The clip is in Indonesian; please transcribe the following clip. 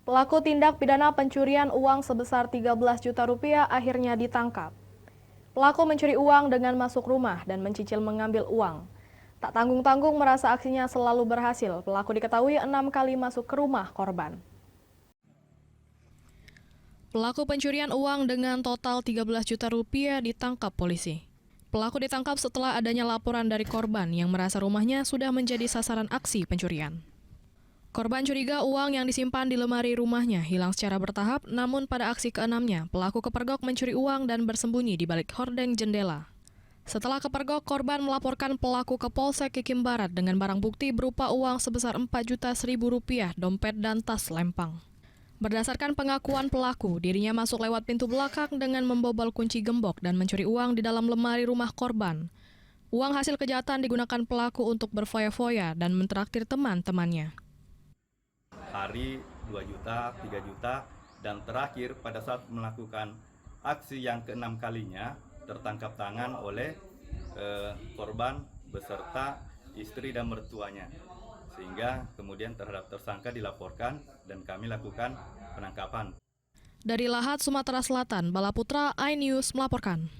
Pelaku tindak pidana pencurian uang sebesar 13 juta rupiah akhirnya ditangkap. Pelaku mencuri uang dengan masuk rumah dan mencicil mengambil uang. Tak tanggung-tanggung merasa aksinya selalu berhasil, pelaku diketahui 6 kali masuk ke rumah korban. Pelaku pencurian uang dengan total 13 juta rupiah ditangkap polisi. Pelaku ditangkap setelah adanya laporan dari korban yang merasa rumahnya sudah menjadi sasaran aksi pencurian. Korban curiga uang yang disimpan di lemari rumahnya hilang secara bertahap, namun pada aksi keenamnya, pelaku kepergok mencuri uang dan bersembunyi di balik hordeng jendela. Setelah kepergok, korban melaporkan pelaku ke Polsek Kikim Barat dengan barang bukti berupa uang sebesar 4.100.000 rupiah, dompet dan tas lempang. Berdasarkan pengakuan pelaku, dirinya masuk lewat pintu belakang dengan membobol kunci gembok dan mencuri uang di dalam lemari rumah korban. Uang hasil kejahatan digunakan pelaku untuk berfoya-foya dan mentraktir teman-temannya. Hari 2 juta, 3 juta, dan terakhir pada saat melakukan aksi yang ke-6 kalinya tertangkap tangan oleh korban beserta istri dan mertuanya. Sehingga kemudian terhadap tersangka dilaporkan dan kami lakukan penangkapan. Dari Lahat, Sumatera Selatan, Bala Putra, iNews melaporkan.